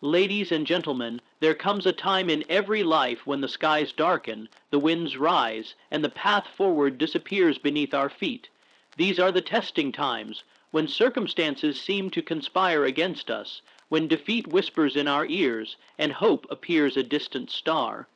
Ladies and gentlemen, there comes a time in every life when the skies darken, the winds rise, and the path forward disappears beneath our feet. These are the testing times, when circumstances seem to conspire against us, when defeat whispers in our ears, and hope appears a distant star.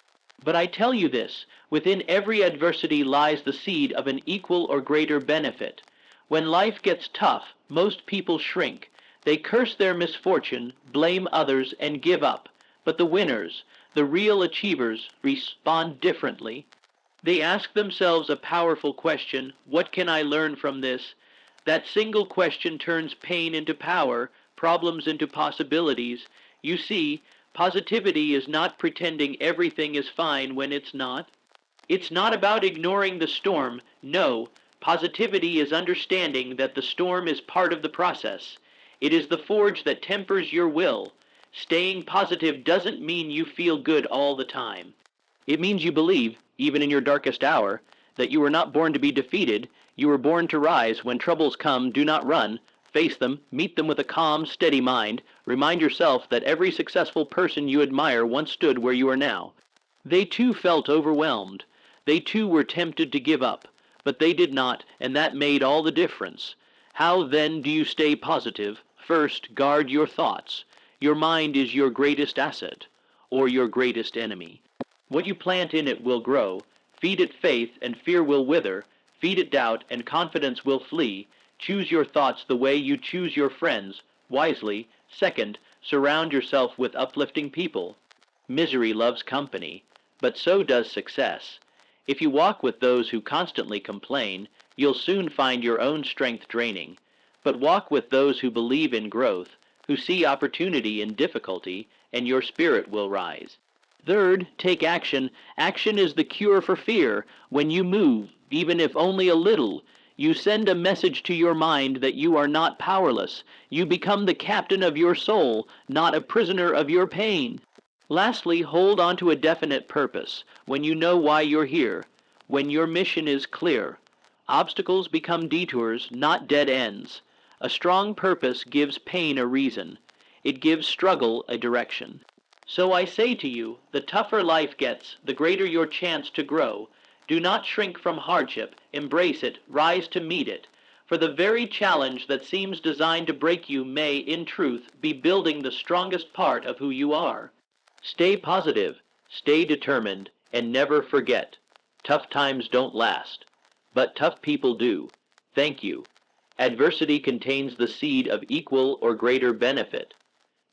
But I tell you this, within every adversity lies the seed of an equal or greater benefit. When life gets tough, most people shrink. They curse their misfortune, blame others, and give up. But the winners, the real achievers, respond differently. They ask themselves a powerful question: what can I learn from this? That single question turns pain into power, problems into possibilities. You see, positivity is not pretending everything is fine when it's not. It's not about ignoring the storm. No, positivity is understanding that the storm is part of the process. It is the forge that tempers your will. Staying positive doesn't mean you feel good all the time. It means you believe, even in your darkest hour, that you were not born to be defeated. You were born to rise. When troubles come, do not run. Face them, meet them with a calm, steady mind. Remind yourself that every successful person you admire once stood where you are now. They too felt overwhelmed. They too were tempted to give up. But they did not, and that made all the difference. How then do you stay positive? First, guard your thoughts. Your mind is your greatest asset, or your greatest enemy. What you plant in it will grow. Feed it faith, and fear will wither. Feed it doubt, and confidence will flee. Choose your thoughts the way you choose your friends, wisely. Second, surround yourself with uplifting people. Misery loves company, but so does success. If you walk with those who constantly complain, you'll soon find your own strength draining. But walk with those who believe in growth, who see opportunity in difficulty, and your spirit will rise. Third, take action. Action is the cure for fear. When you move, even if only a little, you send a message to your mind that you are not powerless. You become the captain of your soul, not a prisoner of your pain. Lastly, hold on to a definite purpose. When you know why you're here, when your mission is clear, obstacles become detours, not dead ends. A strong purpose gives pain a reason. It gives struggle a direction. So I say to you, the tougher life gets, the greater your chance to grow. Do not shrink from hardship. Embrace it. Rise to meet it. For the very challenge that seems designed to break you may, in truth, be building the strongest part of who you are. Stay positive, stay determined, and never forget, tough times don't last, but tough people do. Thank you. Adversity contains the seed of equal or greater benefit.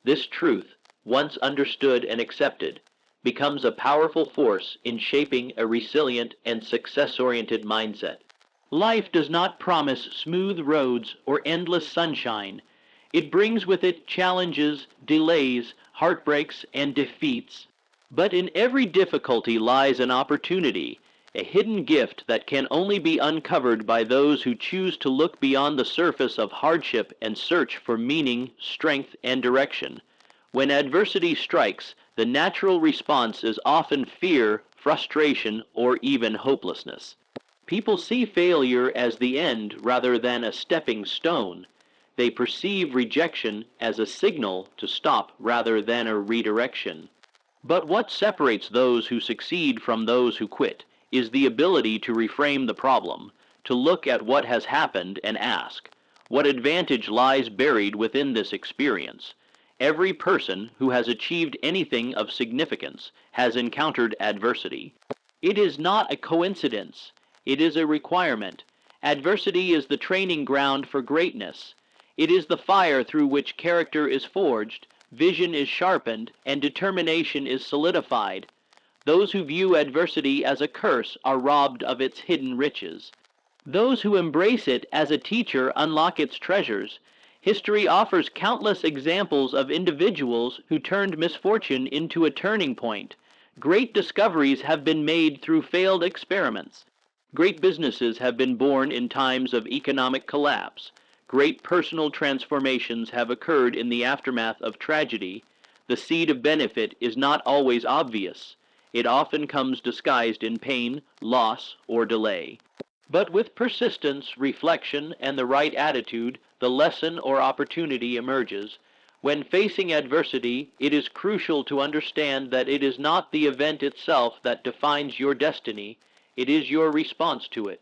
This truth, once understood and accepted, becomes a powerful force in shaping a resilient and success-oriented mindset. Life does not promise smooth roads or endless sunshine. It brings with it challenges, delays, heartbreaks, and defeats. But in every difficulty lies an opportunity, a hidden gift that can only be uncovered by those who choose to look beyond the surface of hardship and search for meaning, strength, and direction. When adversity strikes, the natural response is often fear, frustration, or even hopelessness. People see failure as the end rather than a stepping stone. They perceive rejection as a signal to stop rather than a redirection. But what separates those who succeed from those who quit is the ability to reframe the problem, to look at what has happened and ask, what advantage lies buried within this experience? Every person who has achieved anything of significance has encountered adversity. It is not a coincidence. It is a requirement. Adversity is the training ground for greatness. It is the fire through which character is forged, vision is sharpened, and determination is solidified. Those who view adversity as a curse are robbed of its hidden riches. Those who embrace it as a teacher unlock its treasures. History offers countless examples of individuals who turned misfortune into a turning point. Great discoveries have been made through failed experiments. Great businesses have been born in times of economic collapse. Great personal transformations have occurred in the aftermath of tragedy. The seed of benefit is not always obvious. It often comes disguised in pain, loss, or delay. But with persistence, reflection, and the right attitude, the lesson or opportunity emerges. When facing adversity, it is crucial to understand that it is not the event itself that defines your destiny, it is your response to it.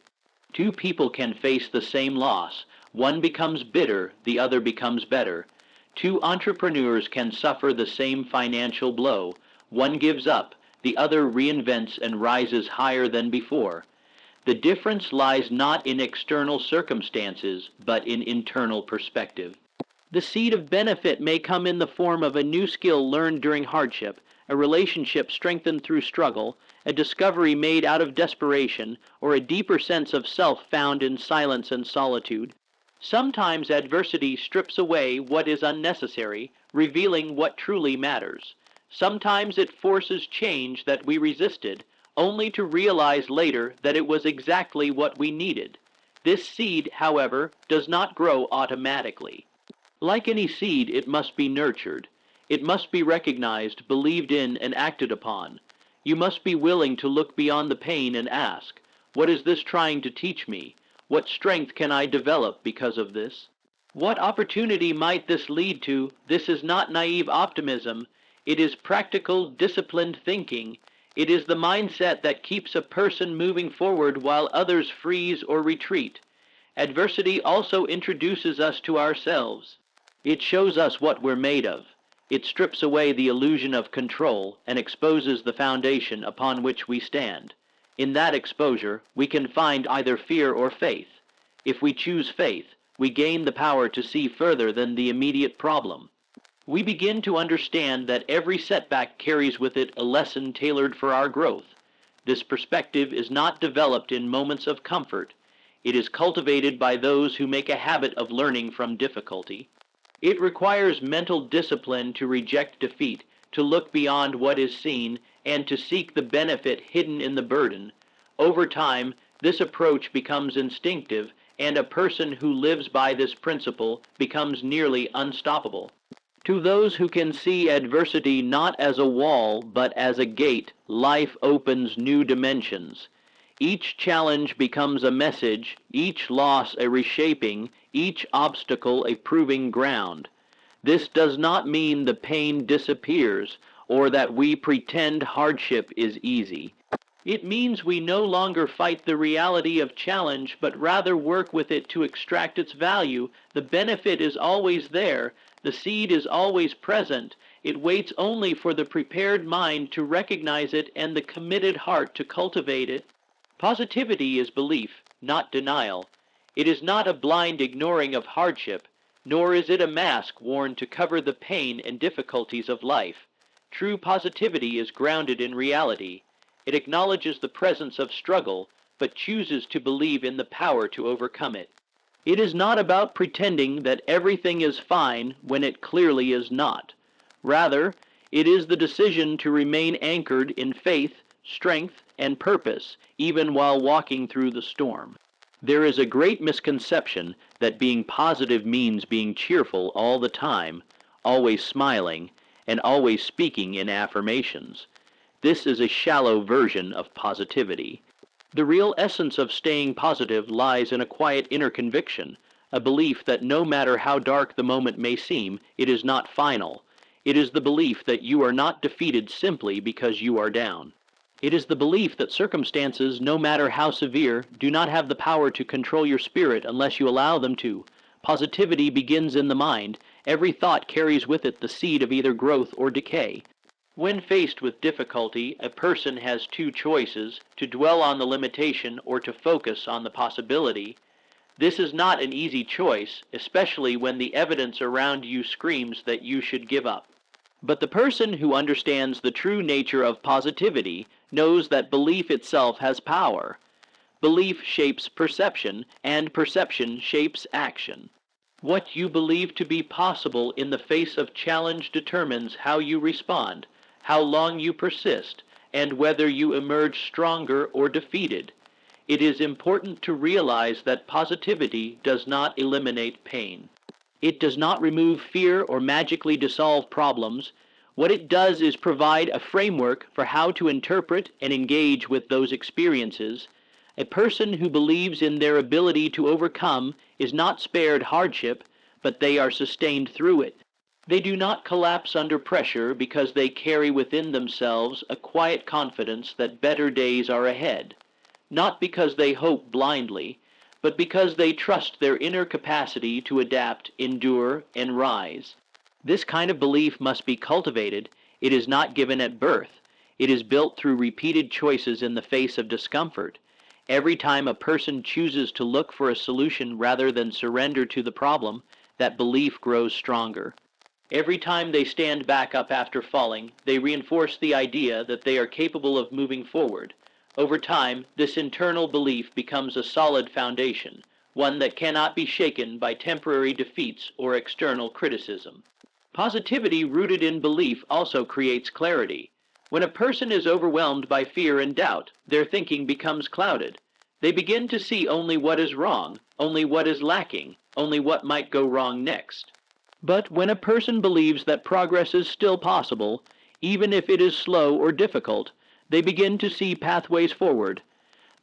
Two people can face the same loss. One becomes bitter, the other becomes better. Two entrepreneurs can suffer the same financial blow. One gives up, the other reinvents and rises higher than before. The difference lies not in external circumstances, but in internal perspective. The seed of benefit may come in the form of a new skill learned during hardship, a relationship strengthened through struggle, a discovery made out of desperation, or a deeper sense of self found in silence and solitude. Sometimes adversity strips away what is unnecessary, revealing what truly matters. Sometimes it forces change that we resisted, only to realize later that it was exactly what we needed. This seed, however, does not grow automatically. Like any seed, it must be nurtured. It must be recognized, believed in, and acted upon. You must be willing to look beyond the pain and ask, what is this trying to teach me? What strength can I develop because of this? What opportunity might this lead to? This is not naive optimism. It is practical, disciplined thinking. It is the mindset that keeps a person moving forward while others freeze or retreat. Adversity also introduces us to ourselves. It shows us what we're made of. It strips away the illusion of control and exposes the foundation upon which we stand. In that exposure, we can find either fear or faith. If we choose faith, we gain the power to see further than the immediate problem. We begin to understand that every setback carries with it a lesson tailored for our growth. This perspective is not developed in moments of comfort. It is cultivated by those who make a habit of learning from difficulty. It requires mental discipline to reject defeat, to look beyond what is seen, and to seek the benefit hidden in the burden. Over time, this approach becomes instinctive, and a person who lives by this principle becomes nearly unstoppable. To those who can see adversity not as a wall, but as a gate, life opens new dimensions. Each challenge becomes a message, each loss a reshaping, each obstacle a proving ground. This does not mean the pain disappears, or that we pretend hardship is easy. It means we no longer fight the reality of challenge, but rather work with it to extract its value. The benefit is always there. The seed is always present. It waits only for the prepared mind to recognize it and the committed heart to cultivate it. Positivity is belief, not denial. It is not a blind ignoring of hardship, nor is it a mask worn to cover the pain and difficulties of life. True positivity is grounded in reality. It acknowledges the presence of struggle, but chooses to believe in the power to overcome it. It is not about pretending that everything is fine when it clearly is not. Rather, it is the decision to remain anchored in faith, strength, and purpose, even while walking through the storm. There is a great misconception that being positive means being cheerful all the time, always smiling, and always speaking in affirmations. This is a shallow version of positivity. The real essence of staying positive lies in a quiet inner conviction, a belief that no matter how dark the moment may seem, it is not final. It is the belief that you are not defeated simply because you are down. It is the belief that circumstances, no matter how severe, do not have the power to control your spirit unless you allow them to. Positivity begins in the mind. Every thought carries with it the seed of either growth or decay. When faced with difficulty, a person has two choices: to dwell on the limitation or to focus on the possibility. This is not an easy choice, especially when the evidence around you screams that you should give up. But the person who understands the true nature of positivity knows that belief itself has power. Belief shapes perception, and perception shapes action. What you believe to be possible in the face of challenge determines how you respond, how long you persist, and whether you emerge stronger or defeated. It is important to realize that positivity does not eliminate pain. It does not remove fear or magically dissolve problems. What it does is provide a framework for how to interpret and engage with those experiences. A person who believes in their ability to overcome is not spared hardship, but they are sustained through it. They do not collapse under pressure because they carry within themselves a quiet confidence that better days are ahead, not because they hope blindly, but because they trust their inner capacity to adapt, endure, and rise. This kind of belief must be cultivated. It is not given at birth. It is built through repeated choices in the face of discomfort. Every time a person chooses to look for a solution rather than surrender to the problem, that belief grows stronger. Every time they stand back up after falling, they reinforce the idea that they are capable of moving forward. Over time, this internal belief becomes a solid foundation, one that cannot be shaken by temporary defeats or external criticism. Positivity rooted in belief also creates clarity. When a person is overwhelmed by fear and doubt, their thinking becomes clouded. They begin to see only what is wrong, only what is lacking, only what might go wrong next. But when a person believes that progress is still possible, even if it is slow or difficult, they begin to see pathways forward.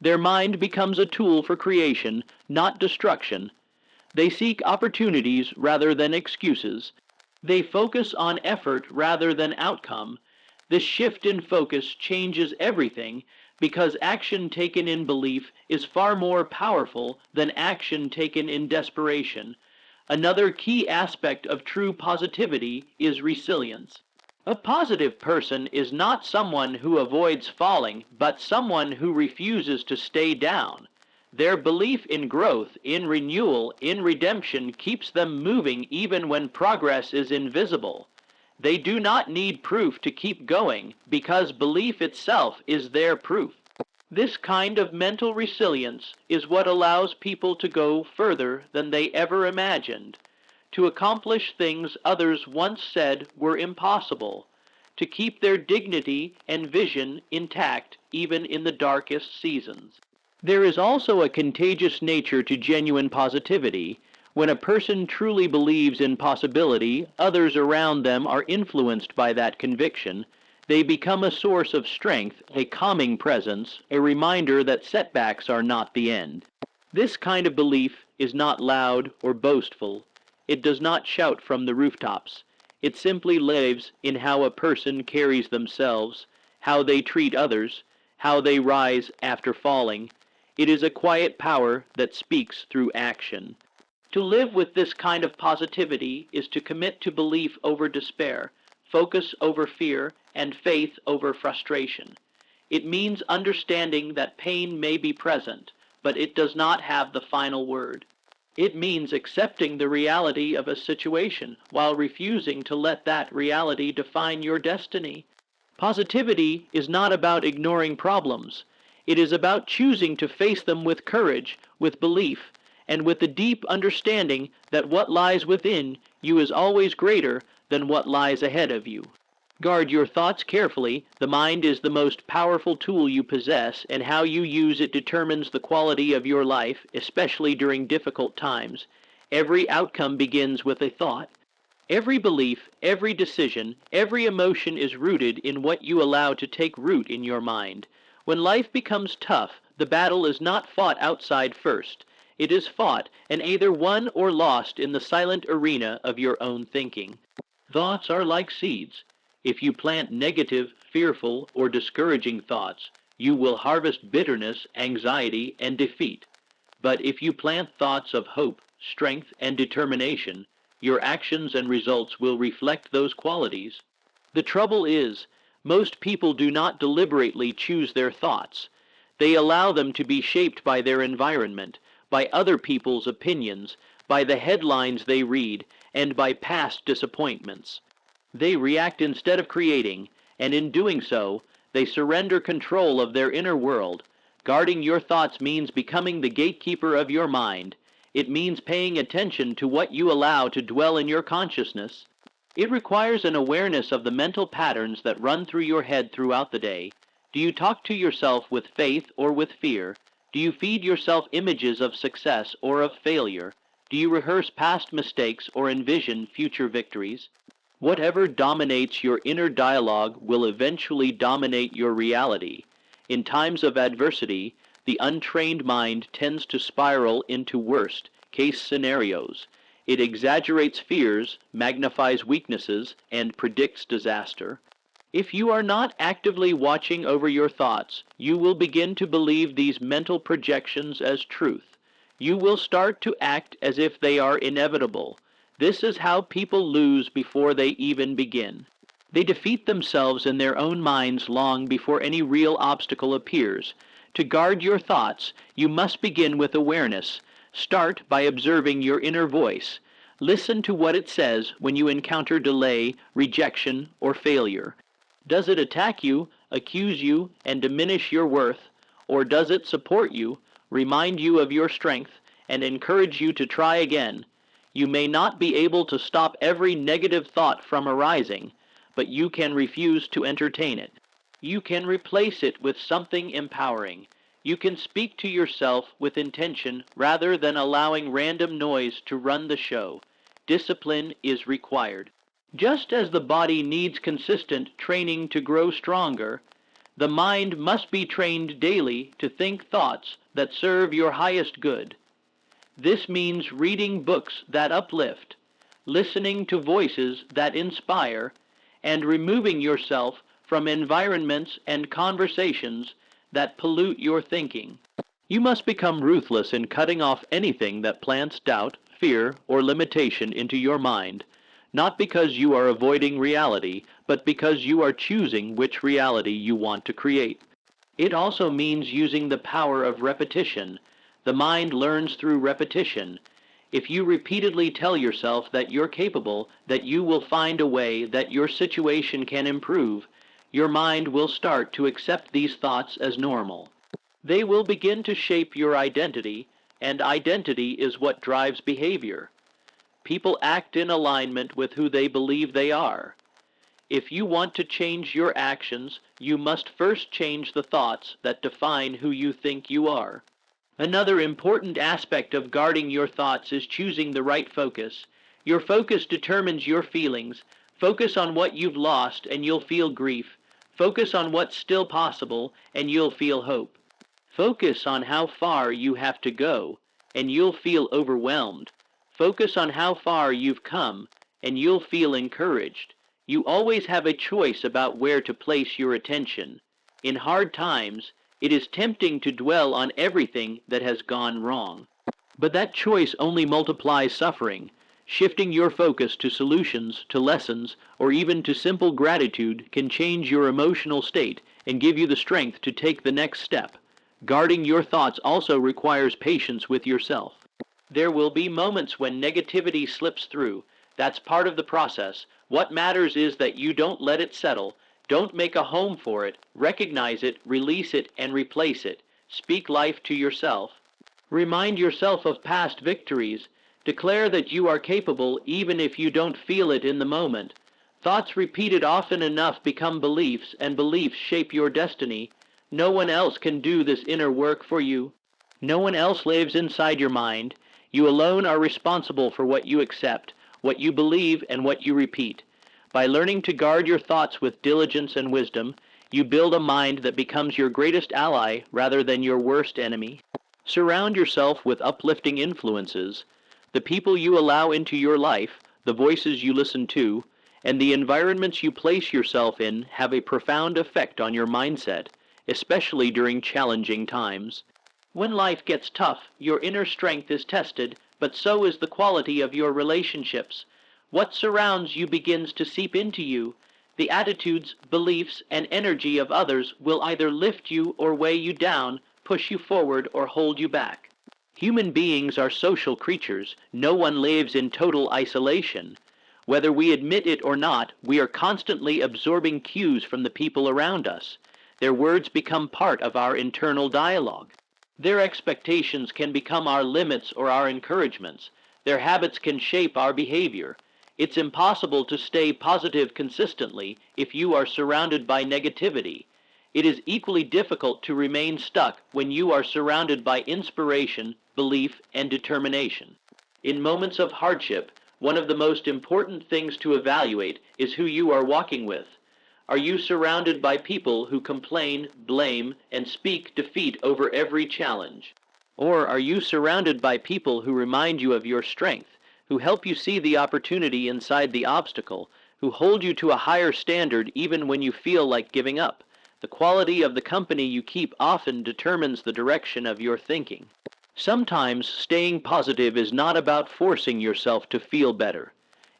Their mind becomes a tool for creation, not destruction. They seek opportunities rather than excuses. They focus on effort rather than outcome. This shift in focus changes everything because action taken in belief is far more powerful than action taken in desperation. Another key aspect of true positivity is resilience. A positive person is not someone who avoids falling, but someone who refuses to stay down. Their belief in growth, in renewal, in redemption keeps them moving even when progress is invisible. They do not need proof to keep going because belief itself is their proof. This kind of mental resilience is what allows people to go further than they ever imagined, to accomplish things others once said were impossible, to keep their dignity and vision intact even in the darkest seasons. There is also a contagious nature to genuine positivity. When a person truly believes in possibility, others around them are influenced by that conviction. They become a source of strength, a calming presence, a reminder that setbacks are not the end. This kind of belief is not loud or boastful. It does not shout from the rooftops. It simply lives in how a person carries themselves, how they treat others, how they rise after falling. It is a quiet power that speaks through action. To live with this kind of positivity is to commit to belief over despair, focus over fear, and faith over frustration. It means understanding that pain may be present, but it does not have the final word. It means accepting the reality of a situation while refusing to let that reality define your destiny. Positivity is not about ignoring problems. It is about choosing to face them with courage, with belief, and with the deep understanding that what lies within you is always greater than what lies ahead of you. Guard your thoughts carefully. The mind is the most powerful tool you possess, and how you use it determines the quality of your life, especially during difficult times. Every outcome begins with a thought. Every belief, every decision, every emotion is rooted in what you allow to take root in your mind. When life becomes tough, the battle is not fought outside first. It is fought and either won or lost in the silent arena of your own thinking. Thoughts are like seeds. If you plant negative, fearful, or discouraging thoughts, you will harvest bitterness, anxiety, and defeat. But if you plant thoughts of hope, strength, and determination, your actions and results will reflect those qualities. The trouble is, most people do not deliberately choose their thoughts. They allow them to be shaped by their environment, by other people's opinions, by the headlines they read, and by past disappointments. They react instead of creating, and in doing so, they surrender control of their inner world. Guarding your thoughts means becoming the gatekeeper of your mind. It means paying attention to what you allow to dwell in your consciousness. It requires an awareness of the mental patterns that run through your head throughout the day. Do you talk to yourself with faith or with fear? Do you feed yourself images of success or of failure? Do you rehearse past mistakes or envision future victories? Whatever dominates your inner dialogue will eventually dominate your reality. In times of adversity, the untrained mind tends to spiral into worst-case scenarios. It exaggerates fears, magnifies weaknesses, and predicts disaster. If you are not actively watching over your thoughts, you will begin to believe these mental projections as truth. You will start to act as if they are inevitable. This is how people lose before they even begin. They defeat themselves in their own minds long before any real obstacle appears. To guard your thoughts, you must begin with awareness. Start by observing your inner voice. Listen to what it says when you encounter delay, rejection, or failure. Does it attack you, accuse you, and diminish your worth? Or does it support you, remind you of your strength, and encourage you to try again? You may not be able to stop every negative thought from arising, but you can refuse to entertain it. You can replace it with something empowering. You can speak to yourself with intention rather than allowing random noise to run the show. Discipline is required. Just as the body needs consistent training to grow stronger, the mind must be trained daily to think thoughts that serve your highest good. This means reading books that uplift, listening to voices that inspire, and removing yourself from environments and conversations that pollute your thinking. You must become ruthless in cutting off anything that plants doubt, fear, or limitation into your mind, not because you are avoiding reality, but because you are choosing which reality you want to create. It also means using the power of repetition. The mind learns through repetition. If you repeatedly tell yourself that you're capable, that you will find a way, that your situation can improve, your mind will start to accept these thoughts as normal. They will begin to shape your identity, and identity is what drives behavior. People act in alignment with who they believe they are. If you want to change your actions, you must first change the thoughts that define who you think you are. Another important aspect of guarding your thoughts is choosing the right focus. Your focus determines your feelings. Focus on what you've lost and you'll feel grief. Focus on what's still possible and you'll feel hope. Focus on how far you have to go and you'll feel overwhelmed. Focus on how far you've come and you'll feel encouraged. You always have a choice about where to place your attention. In hard times, it is tempting to dwell on everything that has gone wrong. But that choice only multiplies suffering. Shifting your focus to solutions, to lessons, or even to simple gratitude can change your emotional state and give you the strength to take the next step. Guarding your thoughts also requires patience with yourself. There will be moments when negativity slips through. That's part of the process. What matters is that you don't let it settle. Don't make a home for it. Recognize it, release it, and replace it. Speak life to yourself. Remind yourself of past victories. Declare that you are capable even if you don't feel it in the moment. Thoughts repeated often enough become beliefs, and beliefs shape your destiny. No one else can do this inner work for you. No one else lives inside your mind. You alone are responsible for what you accept, what you believe, and what you repeat. By learning to guard your thoughts with diligence and wisdom, you build a mind that becomes your greatest ally rather than your worst enemy. Surround yourself with uplifting influences. The people you allow into your life, the voices you listen to, and the environments you place yourself in have a profound effect on your mindset, especially during challenging times. When life gets tough, your inner strength is tested, but so is the quality of your relationships. What surrounds you begins to seep into you. The attitudes, beliefs, and energy of others will either lift you or weigh you down, push you forward, or hold you back. Human beings are social creatures. No one lives in total isolation. Whether we admit it or not, we are constantly absorbing cues from the people around us. Their words become part of our internal dialogue. Their expectations can become our limits or our encouragements. Their habits can shape our behavior. It's impossible to stay positive consistently if you are surrounded by negativity. It is equally difficult to remain stuck when you are surrounded by inspiration, belief, and determination. In moments of hardship, one of the most important things to evaluate is who you are walking with. Are you surrounded by people who complain, blame, and speak defeat over every challenge? Or are you surrounded by people who remind you of your strength, who help you see the opportunity inside the obstacle, who hold you to a higher standard even when you feel like giving up. The quality of the company you keep often determines the direction of your thinking. Sometimes staying positive is not about forcing yourself to feel better.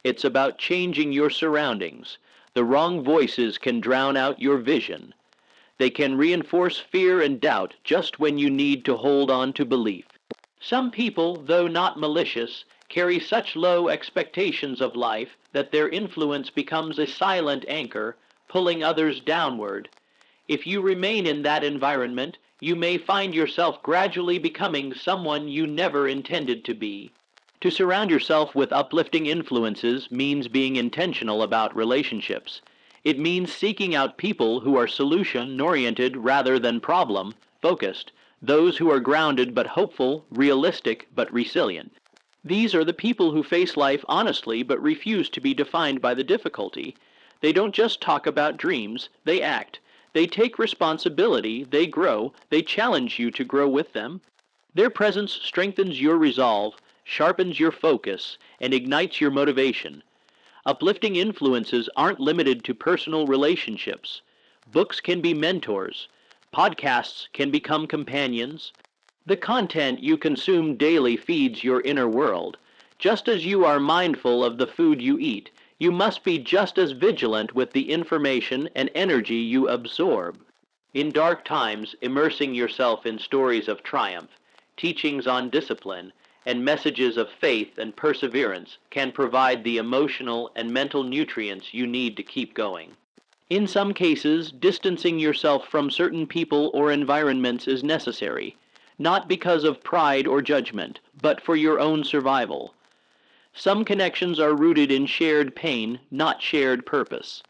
It's about changing your surroundings. The wrong voices can drown out your vision. They can reinforce fear and doubt just when you need to hold on to belief. Some people, though not malicious, carry such low expectations of life that their influence becomes a silent anchor, pulling others downward. If you remain in that environment, you may find yourself gradually becoming someone you never intended to be. To surround yourself with uplifting influences means being intentional about relationships. It means seeking out people who are solution-oriented rather than problem-focused, those who are grounded but hopeful, realistic but resilient. These are the people who face life honestly but refuse to be defined by the difficulty. They don't just talk about dreams, they act. They take responsibility, they grow, they challenge you to grow with them. Their presence strengthens your resolve, sharpens your focus, and ignites your motivation. Uplifting influences aren't limited to personal relationships. Books can be mentors. Podcasts can become companions. The content you consume daily feeds your inner world. Just as you are mindful of the food you eat, you must be just as vigilant with the information and energy you absorb. In dark times, immersing yourself in stories of triumph, teachings on discipline, and messages of faith and perseverance can provide the emotional and mental nutrients you need to keep going. In some cases, distancing yourself from certain people or environments is necessary, not because of pride or judgment, but for your own survival. Some connections are rooted in shared pain, not shared purpose.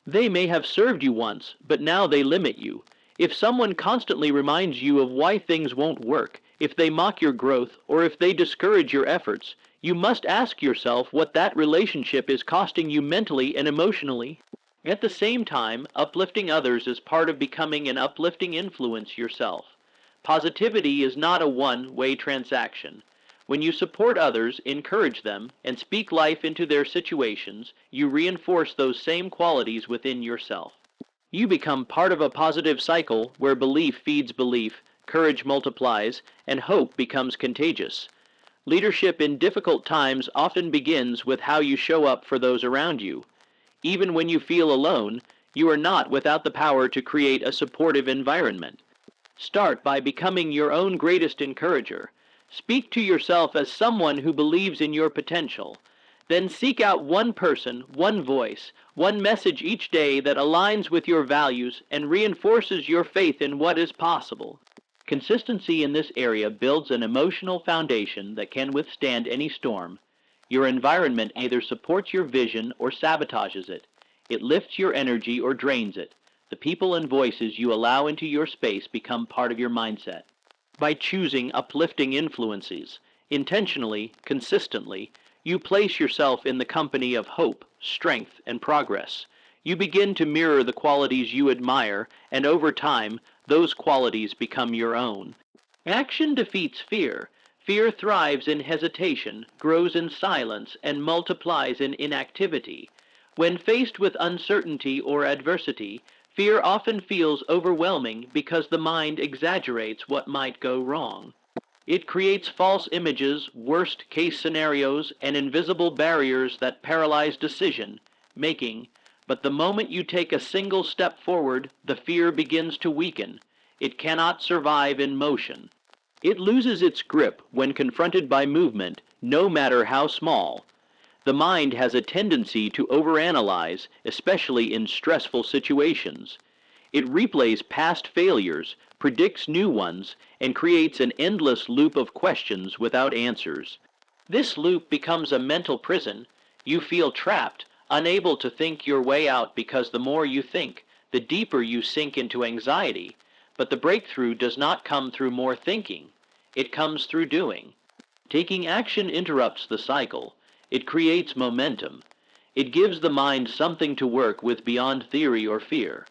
They may have served you once, but now they limit you. If someone constantly reminds you of why things won't work, if they mock your growth, or if they discourage your efforts, you must ask yourself what that relationship is costing you mentally and emotionally. At the same time, uplifting others is part of becoming an uplifting influence yourself. Positivity is not a one-way transaction. When you support others, encourage them, and speak life into their situations, you reinforce those same qualities within yourself. You become part of a positive cycle where belief feeds belief, courage multiplies, and hope becomes contagious. Leadership in difficult times often begins with how you show up for those around you. Even when you feel alone, you are not without the power to create a supportive environment. Start by becoming your own greatest encourager. Speak to yourself as someone who believes in your potential. Then seek out one person, one voice, one message each day that aligns with your values and reinforces your faith in what is possible. Consistency in this area builds an emotional foundation that can withstand any storm. Your environment either supports your vision or sabotages it. It lifts your energy or drains it. The people and voices you allow into your space become part of your mindset. By choosing uplifting influences, intentionally, consistently, you place yourself in the company of hope, strength, and progress. You begin to mirror the qualities you admire, and over time, those qualities become your own. Action defeats fear. Fear thrives in hesitation, grows in silence, and multiplies in inactivity. When faced with uncertainty or adversity, fear often feels overwhelming because the mind exaggerates what might go wrong. It creates false images, worst-case scenarios, and invisible barriers that paralyze decision-making. But the moment you take a single step forward, the fear begins to weaken. It cannot survive in motion. It loses its grip when confronted by movement, no matter how small. The mind has a tendency to overanalyze, especially in stressful situations. It replays past failures, predicts new ones, and creates an endless loop of questions without answers. This loop becomes a mental prison. You feel trapped, unable to think your way out because the more you think, the deeper you sink into anxiety. But the breakthrough does not come through more thinking. It comes through doing. Taking action interrupts the cycle. It creates momentum. It gives the mind something to work with beyond theory or fear.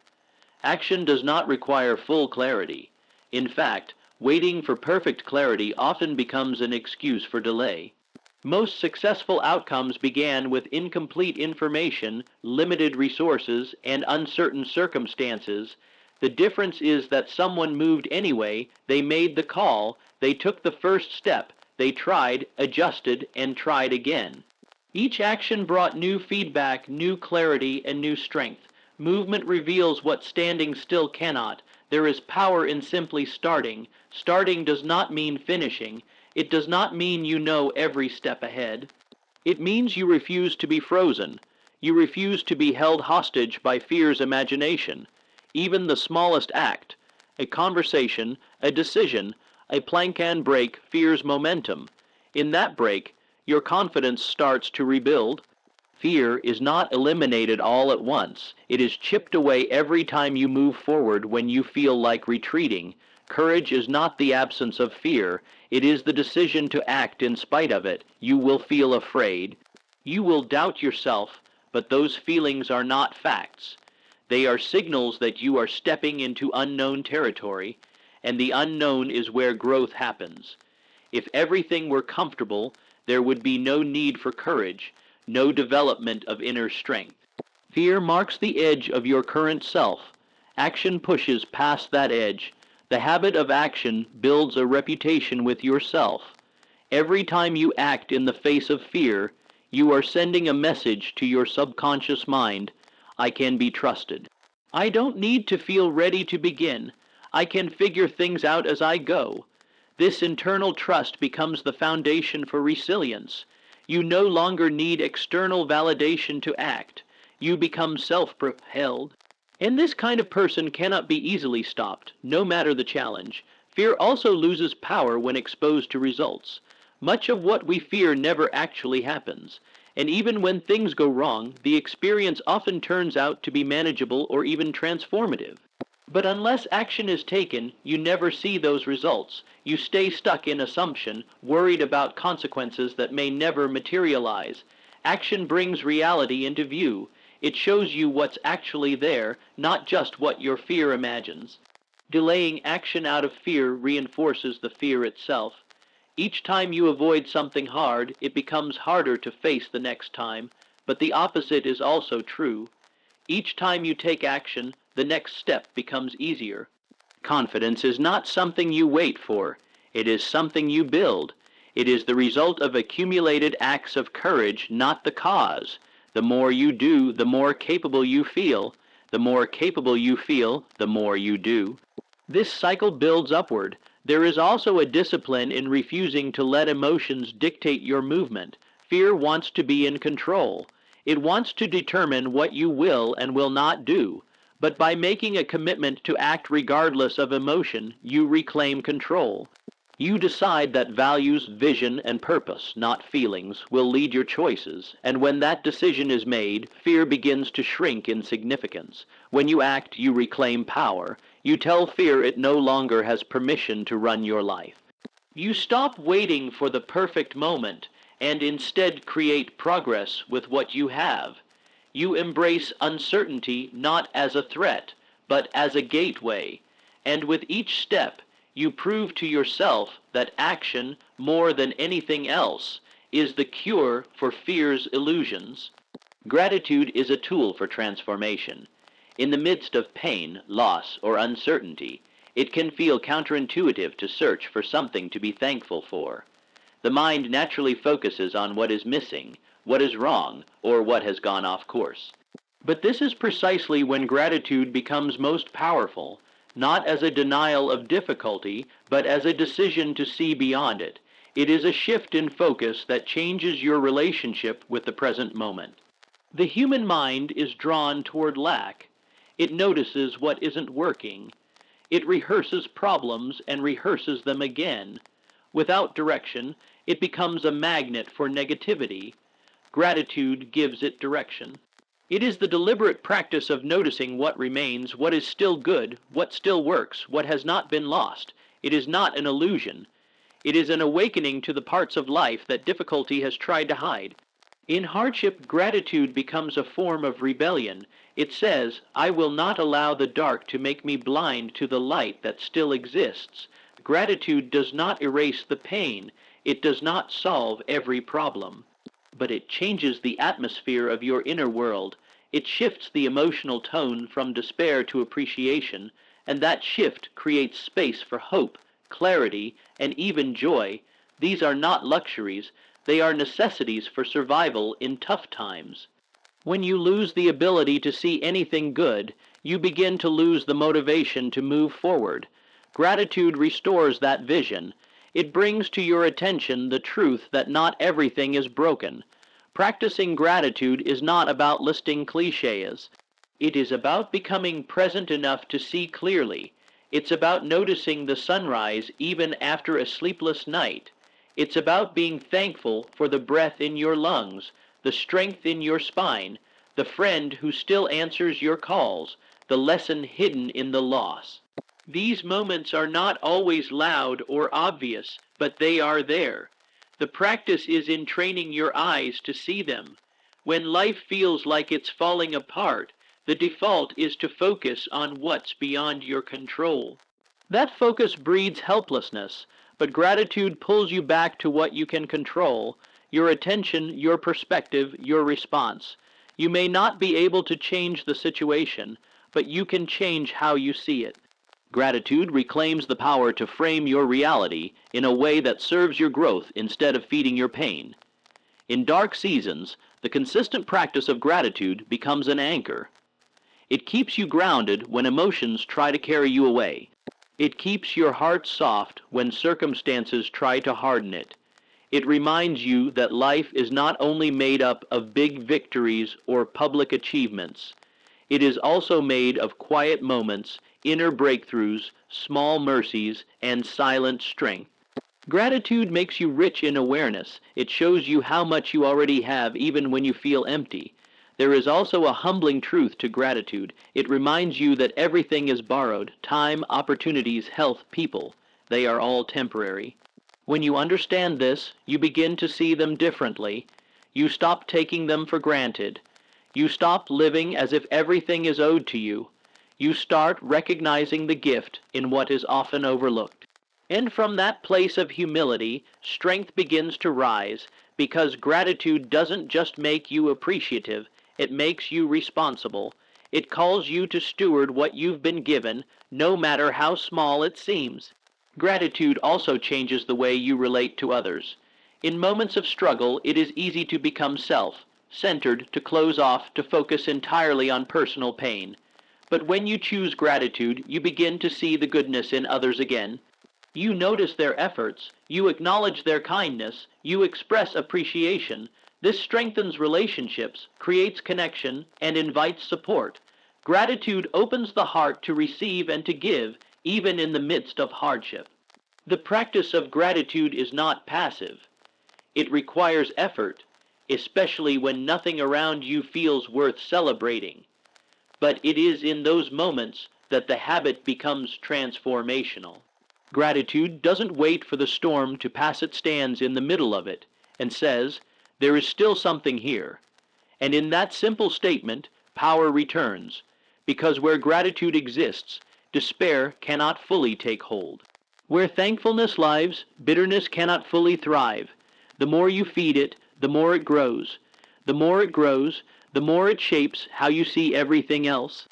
Action does not require full clarity. In fact, waiting for perfect clarity often becomes an excuse for delay. Most successful outcomes began with incomplete information, limited resources, and uncertain circumstances. The difference is that someone moved anyway, they made the call, they took the first step, they tried, adjusted, and tried again. Each action brought new feedback, new clarity, and new strength. Movement reveals what standing still cannot. There is power in simply starting. Starting does not mean finishing. It does not mean you know every step ahead. It means you refuse to be frozen. You refuse to be held hostage by fear's imagination. Even the smallest act, a conversation, a decision, a plank and break, fear's momentum. In that break, your confidence starts to rebuild. Fear is not eliminated all at once. It is chipped away every time you move forward when you feel like retreating. Courage is not the absence of fear. It is the decision to act in spite of it. You will feel afraid. You will doubt yourself, but those feelings are not facts. They are signals that you are stepping into unknown territory, and the unknown is where growth happens. If everything were comfortable, there would be no need for courage, no development of inner strength. Fear marks the edge of your current self. Action pushes past that edge. The habit of action builds a reputation with yourself. Every time you act in the face of fear, you are sending a message to your subconscious mind: I can be trusted. I don't need to feel ready to begin. I can figure things out as I go. This internal trust becomes the foundation for resilience. You no longer need external validation to act. You become self-propelled. And this kind of person cannot be easily stopped, no matter the challenge. Fear also loses power when exposed to results. Much of what we fear never actually happens. And even when things go wrong, the experience often turns out to be manageable or even transformative. But unless action is taken, you never see those results. You stay stuck in assumption, worried about consequences that may never materialize. Action brings reality into view. It shows you what's actually there, not just what your fear imagines. Delaying action out of fear reinforces the fear itself. Each time you avoid something hard, it becomes harder to face the next time, but the opposite is also true. Each time you take action, the next step becomes easier. Confidence is not something you wait for. It is something you build. It is the result of accumulated acts of courage, not the cause. The more you do, the more capable you feel. The more capable you feel, the more you do. This cycle builds upward. There is also a discipline in refusing to let emotions dictate your movement. Fear wants to be in control. It wants to determine what you will and will not do. But by making a commitment to act regardless of emotion, you reclaim control. You decide that values, vision, and purpose, not feelings, will lead your choices, and when that decision is made, fear begins to shrink in significance. When you act, you reclaim power. You tell fear it no longer has permission to run your life. You stop waiting for the perfect moment and instead create progress with what you have. You embrace uncertainty not as a threat, but as a gateway, and with each step, you prove to yourself that action, more than anything else, is the cure for fear's illusions. Gratitude is a tool for transformation. In the midst of pain, loss, or uncertainty, it can feel counterintuitive to search for something to be thankful for. The mind naturally focuses on what is missing, what is wrong, or what has gone off course. But this is precisely when gratitude becomes most powerful, not as a denial of difficulty, but as a decision to see beyond it. It is a shift in focus that changes your relationship with the present moment. The human mind is drawn toward lack. It notices what isn't working. It rehearses problems and rehearses them again. Without direction, it becomes a magnet for negativity. Gratitude gives it direction. It is the deliberate practice of noticing what remains, what is still good, what still works, what has not been lost. It is not an illusion. It is an awakening to the parts of life that difficulty has tried to hide. In hardship, gratitude becomes a form of rebellion. It says, I will not allow the dark to make me blind to the light that still exists. Gratitude does not erase the pain. It does not solve every problem, but it changes the atmosphere of your inner world. It shifts the emotional tone from despair to appreciation, and that shift creates space for hope, clarity, and even joy. These are not luxuries, they are necessities for survival in tough times. When you lose the ability to see anything good, you begin to lose the motivation to move forward. Gratitude restores that vision. It brings to your attention the truth that not everything is broken. Practicing gratitude is not about listing cliches. It is about becoming present enough to see clearly. It's about noticing the sunrise even after a sleepless night. It's about being thankful for the breath in your lungs, the strength in your spine, the friend who still answers your calls, the lesson hidden in the loss. These moments are not always loud or obvious, but they are there. The practice is in training your eyes to see them. When life feels like it's falling apart, the default is to focus on what's beyond your control. That focus breeds helplessness, but gratitude pulls you back to what you can control: your attention, your perspective, your response. You may not be able to change the situation, but you can change how you see it. Gratitude reclaims the power to frame your reality in a way that serves your growth instead of feeding your pain. In dark seasons, the consistent practice of gratitude becomes an anchor. It keeps you grounded when emotions try to carry you away. It keeps your heart soft when circumstances try to harden it. It reminds you that life is not only made up of big victories or public achievements. It is also made of quiet moments, inner breakthroughs, small mercies, and silent strength. Gratitude makes you rich in awareness. It shows you how much you already have even when you feel empty. There is also a humbling truth to gratitude. It reminds you that everything is borrowed: time, opportunities, health, people. They are all temporary. When you understand this, you begin to see them differently. You stop taking them for granted. You stop living as if everything is owed to you. You start recognizing the gift in what is often overlooked. And from that place of humility, strength begins to rise, because gratitude doesn't just make you appreciative, it makes you responsible. It calls you to steward what you've been given, no matter how small it seems. Gratitude also changes the way you relate to others. In moments of struggle, it is easy to become self-centered, to close off, to focus entirely on personal pain. But when you choose gratitude, you begin to see the goodness in others again. You notice their efforts, you acknowledge their kindness, you express appreciation. This strengthens relationships, creates connection, and invites support. Gratitude opens the heart to receive and to give, even in the midst of hardship. The practice of gratitude is not passive. It requires effort, especially when nothing around you feels worth celebrating. But it is in those moments that the habit becomes transformational. Gratitude doesn't wait for the storm to pass. It stands in the middle of it and says, "There is still something here." And in that simple statement, power returns, because where gratitude exists, despair cannot fully take hold. Where thankfulness lives, bitterness cannot fully thrive. The more you feed it, the more it grows. The more it grows, the more it shapes how you see everything else.